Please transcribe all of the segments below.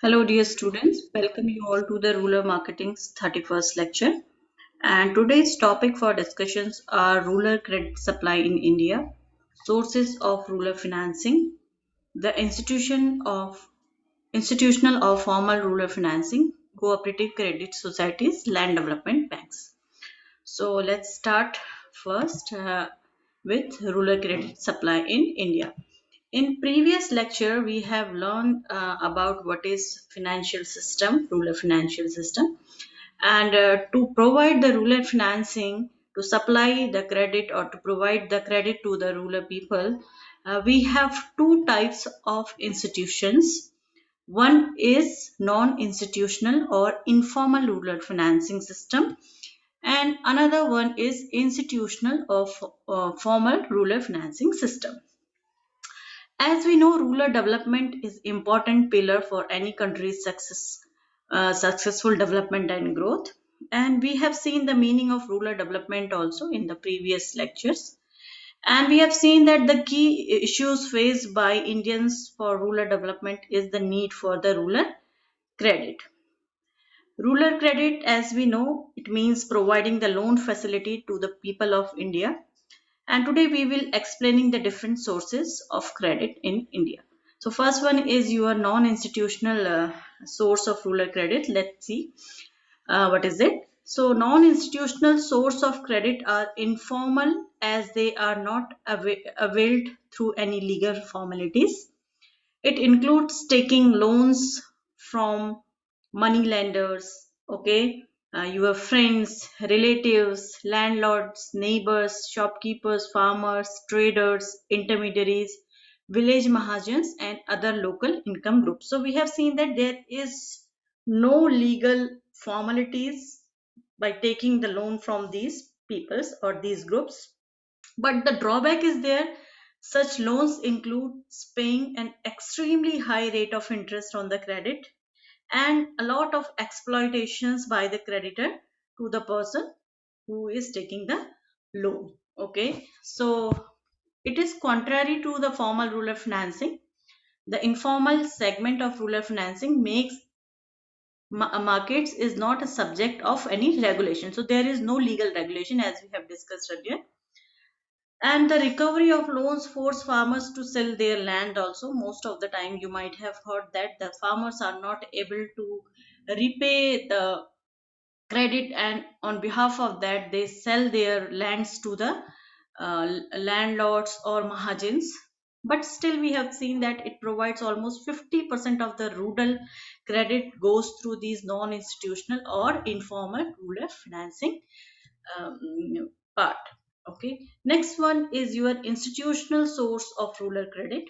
Hello, dear students. Welcome you all to the Rural Marketing's 31st lecture. And today's topic for discussions are rural credit supply in India, sources of rural financing, the institutional or formal rural financing, cooperative credit societies, land development banks. So let's start first with rural credit supply in India. In previous lecture, we have learned about what is financial system, rural financial system, and to provide the rural financing, to supply the credit or to provide the credit to the rural people, we have two types of institutions. One is non-institutional or informal rural financing system, and another one is institutional or formal rural financing system. As we know, rural development is important pillar for any country's successful development and growth. And we have seen the meaning of rural development also in the previous lectures. And we have seen that the key issues faced by Indians for rural development is the need for the rural credit. Rural credit, as we know, it means providing the loan facility to the people of India, and today we will explaining the different sources of credit in India. So first one is your non-institutional source of rural credit. Let's see what is it. So non-institutional source of credit are informal as they are not availed through any legal formalities. It includes taking loans from money lenders, okay, your friends, relatives, landlords, neighbors, shopkeepers, farmers, traders, intermediaries, village mahajans, and other local income groups. So we have seen that there is no legal formalities by taking the loan from these peoples or these groups, but the drawback is there. Such loans include paying an extremely high rate of interest on the credit and a lot of exploitations by the creditor to the person who is taking the loan. Okay, so it is contrary to the formal rural financing. The informal segment of rural financing makes markets is not a subject of any regulation. So there is no legal regulation as we have discussed earlier, and the recovery of loans force farmers to sell their land also. Most of the time you might have heard that the farmers are not able to repay the credit, and on behalf of that they sell their lands to the landlords or mahajins. But still we have seen that it provides almost 50% of the rural credit goes through these non-institutional or informal rural financing part. Okay, next one is your institutional source of rural credit,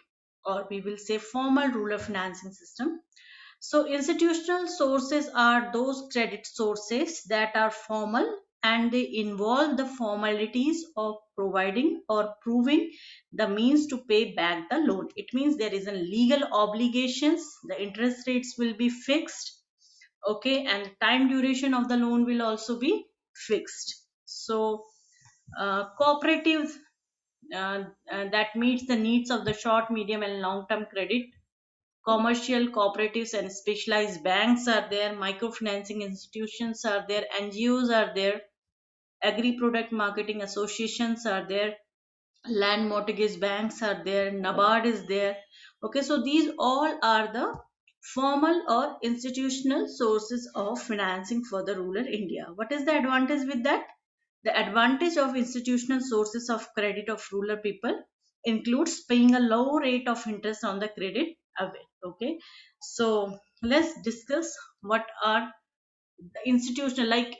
or we will say formal rural financing system. So institutional sources are those credit sources that are formal and they involve the formalities of providing or proving the means to pay back the loan. It means there is a legal obligations, the interest rates will be fixed, okay, and the time duration of the loan will also be fixed. So cooperative, that meets the needs of the short, medium, and long term credit. Commercial cooperatives and specialized banks are there, microfinancing institutions are there, NGOs are there, agri product marketing associations are there, land mortgage banks are there, NABARD is there. Okay, so these all are the formal or institutional sources of financing for the rural India. What is the advantage with that? The advantage of institutional sources of credit of rural people includes paying a low rate of interest on the credit away. Okay, so let's discuss what are the institutional, like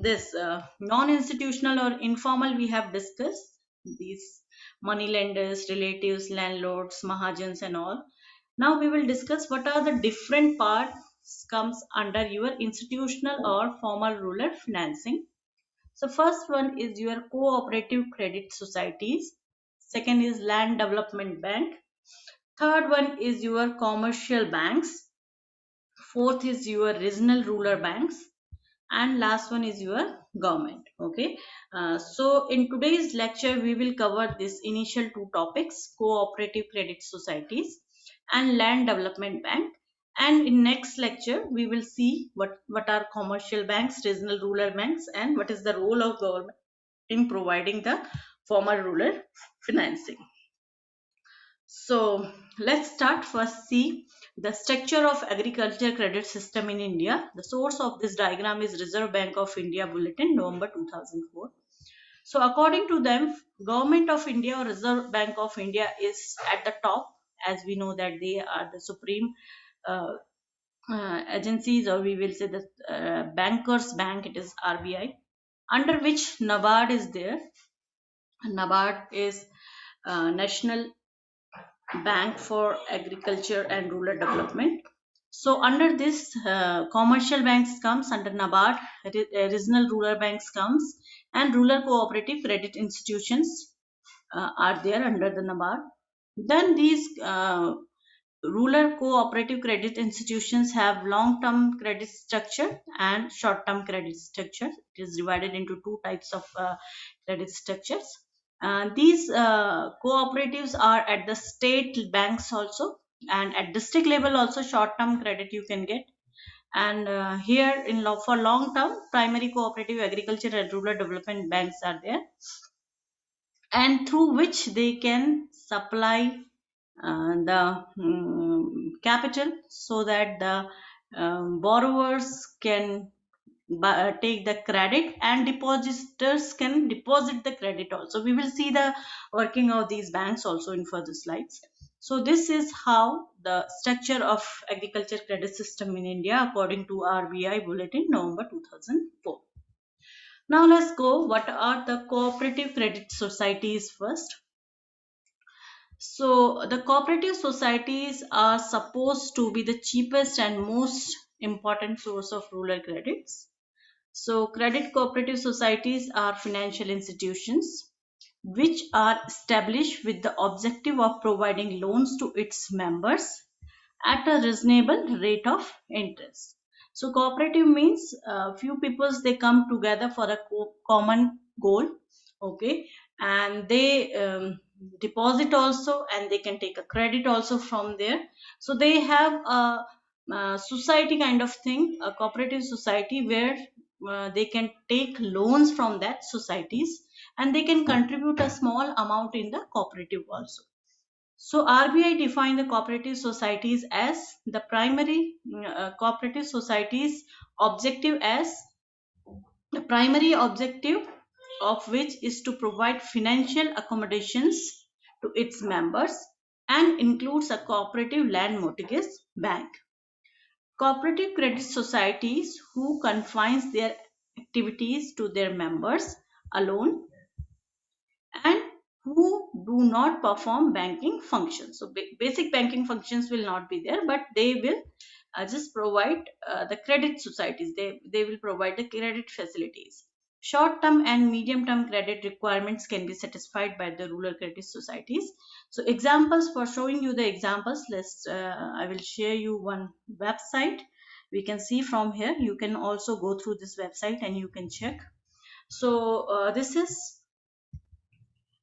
this non-institutional or informal. We have discussed these money lenders, relatives, landlords, mahajans, and all. Now we will discuss what are the different parts comes under your institutional or formal rural financing. So first one is your cooperative credit societies. Second is land development bank. Third one is your commercial banks. Fourth is your regional rural banks. And last one is your government. Okay. So in today's lecture, we will cover this initial two topics, cooperative credit societies and Land Development Bank. And in next lecture, we will see what are commercial banks, regional rural banks, and what is the role of government in providing the formal rural financing. So let's start first see the structure of agriculture credit system in India. The source of this diagram is Reserve Bank of India Bulletin, November 2004. So according to them, Government of India or Reserve Bank of India is at the top, as we know that they are the supreme uh, agencies, or we will say the bankers bank, it is RBI, under which NABARD is there. NABARD is National Bank for Agriculture and Rural Development. So under this, commercial banks comes under NABARD, regional rural banks comes, and rural cooperative credit institutions are there under the NABARD. Then these rural cooperative credit institutions have long-term credit structure and short-term credit structure. It is divided into two types of credit structures. These cooperatives are at the state banks also, and at district level also short-term credit you can get. And here in for long-term, primary cooperative agriculture and rural development banks are there, and through which they can supply the capital so that the borrowers can take the credit and depositors can deposit the credit also. We will see the working of these banks also in further slides. So this is how the structure of agriculture credit system in India according to RBI Bulletin, November 2004. Now let's go. What are the cooperative credit societies first? So the cooperative societies are supposed to be the cheapest and most important source of rural credits. So credit cooperative societies are financial institutions which are established with the objective of providing loans to its members at a reasonable rate of interest. So cooperative means few peoples they come together for a common goal, okay, and they deposit also, and they can take a credit also from there. So they have a society kind of thing, a cooperative society where they can take loans from that societies, and they can contribute a small amount in the cooperative also. So RBI defined the cooperative societies as the primary cooperative societies objective as the primary objective of which is to provide financial accommodations to its members and includes a cooperative land mortgage bank. Cooperative credit societies who confines their activities to their members alone and who do not perform banking functions. So basic banking functions will not be there, but they will just provide the credit societies. They will provide the credit facilities. Short-term and medium-term credit requirements can be satisfied by the rural credit societies. So examples, for showing you the examples, I will share you one website. We can see from here. You can also go through this website and you can check. So this is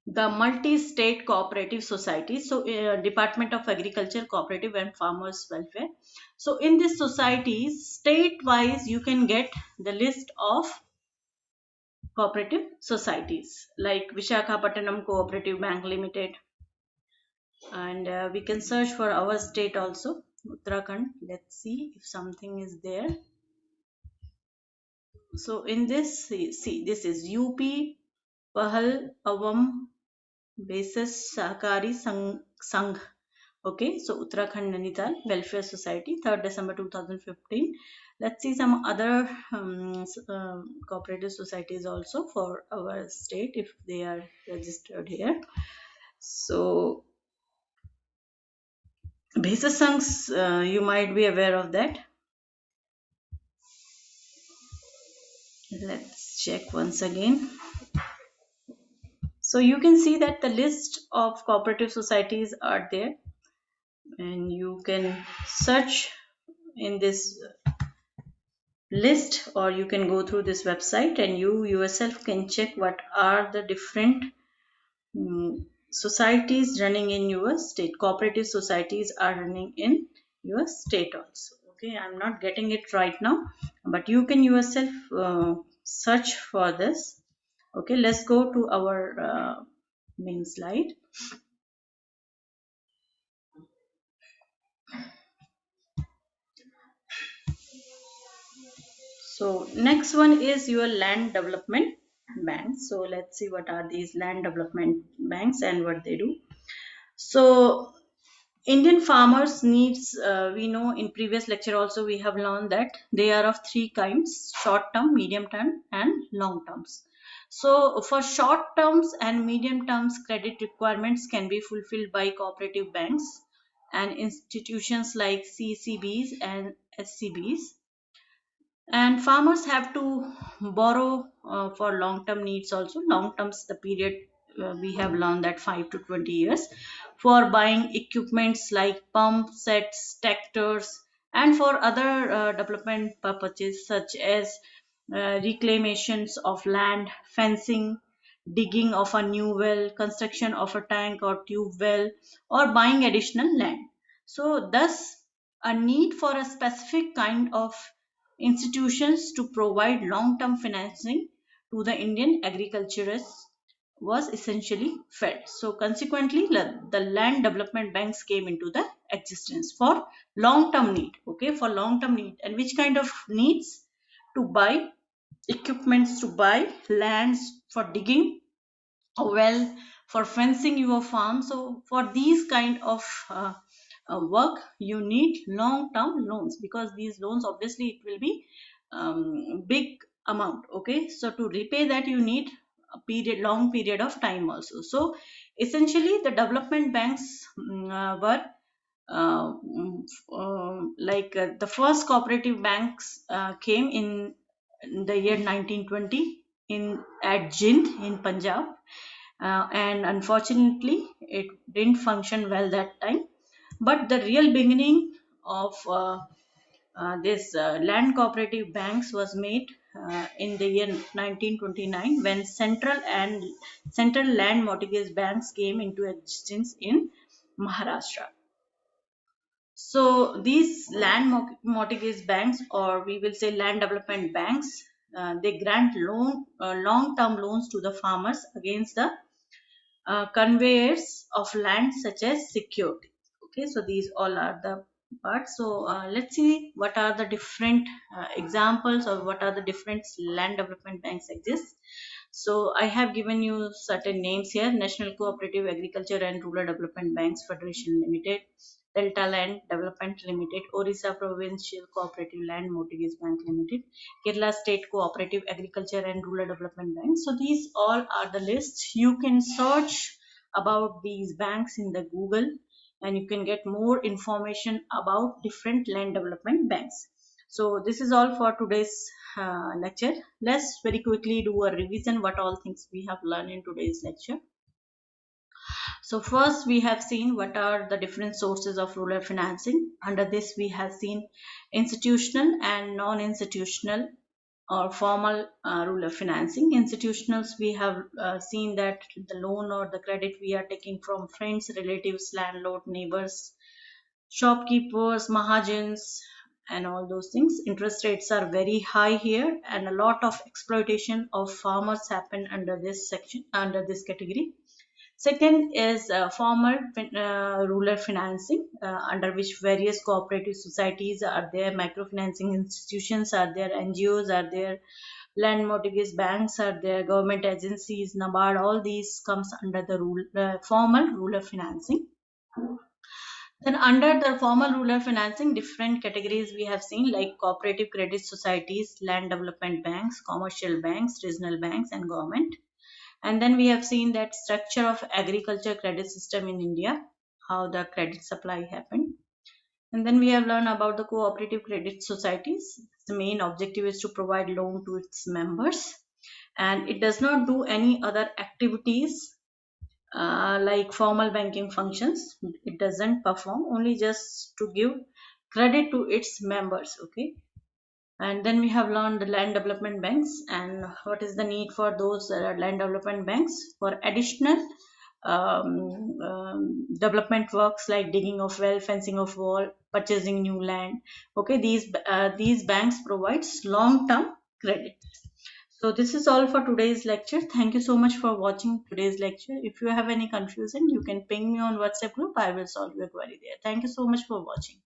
the multi-state cooperative society. So Department of Agriculture, Cooperative and Farmers Welfare. So in these societies, state wise you can get the list of cooperative societies like Visakhapatnam Cooperative Bank Limited, and we can search for our state also, Uttarakhand. Let's see if something is there. So in this, see, this is UP Pahal Avam Basis Sahkari Sangh. Okay, so Uttarakhand Nainital Welfare Society, 3rd December 2015. Let's see some other cooperative societies also for our state if they are registered here. So Bhesa Sanghs, you might be aware of that. Let's check once again. So you can see that the list of cooperative societies are there, and you can search in this list, or you can go through this website and you yourself can check what are the different societies running in your state. Cooperative societies are running in your state also. Okay, I'm not getting it right now, but you can yourself search for this. Okay, let's go to our main slide. So next one is your land development banks. So let's see what are these land development banks and what they do. So Indian farmers needs, we know in previous lecture also we have learned that they are of three kinds: short term, medium term and long terms. So for short terms and medium terms, credit requirements can be fulfilled by cooperative banks and institutions like CCBs and SCBs, and farmers have to borrow for long term needs also. Long terms, the period we have learned that 5 to 20 years, for buying equipments like pump sets, tractors, and for other development purposes such as reclamations of land, fencing, digging of a new well, construction of a tank or tube well, or buying additional land. So thus a need for a specific kind of institutions to provide long-term financing to the Indian agriculturists was essentially felt. So consequently, the land development banks came into the existence for long-term need. Okay, for long-term need, and which kind of needs? To buy equipments, to buy lands for digging a well, for fencing your farm. So for these kind of work, you need long term loans, because these loans obviously it will be big amount. Okay, so to repay that you need a period, long period of time also. So essentially the development banks were the first cooperative banks came in the year 1920 in at Jind in Punjab, and unfortunately it didn't function well that time. But the real beginning of this land cooperative banks was made in the year 1929, when central land mortgage banks came into existence in Maharashtra. So these land mortgage banks, or we will say land development banks, they grant long-term loans to the farmers against the conveyors of land such as security. Okay, so these all are the parts. So let's see what are the different examples, or what are the different land development banks exist. So I have given you certain names here: National Cooperative Agriculture and Rural Development Banks Federation Limited, Delta Land Development Limited, Orissa Provincial Cooperative Land Mortgage Bank Limited, Kerala State Cooperative Agriculture and Rural Development Bank. So these all are the lists. You can search about these banks in the Google, and you can get more information about different land development banks. So this is all for today's lecture. Let's very quickly do a revision what all things we have learned in today's lecture. So first we have seen what are the different sources of rural financing. Under this we have seen institutional and non-institutional or formal rural financing. Institutionals, we have seen that the loan or the credit we are taking from friends, relatives, landlord, neighbors, shopkeepers, mahajans, and all those things. Interest rates are very high here, and a lot of exploitation of farmers happen under this section, under this category. Second is formal rural financing, under which various cooperative societies are there, microfinancing institutions are there, NGOs are there, land mortgage banks are there, government agencies, NABARD, all these comes under the formal rural financing. Then under the formal rural financing, different categories we have seen, like cooperative credit societies, land development banks, commercial banks, regional banks, and government. And then we have seen that structure of agriculture credit system in India, how the credit supply happened. And then we have learned about the cooperative credit societies. The main objective is to provide loan to its members, and it does not do any other activities like formal banking functions. It doesn't perform, only just to give credit to its members. Okay, and then we have learned the land development banks, and what is the need for those land development banks: for additional development works like digging of well, fencing of wall, purchasing new land. Okay, these banks provides long term credit. So this is all for today's lecture. Thank you so much for watching today's lecture. If you have any confusion, you can ping me on WhatsApp group. I will solve your query there. Thank you so much for watching.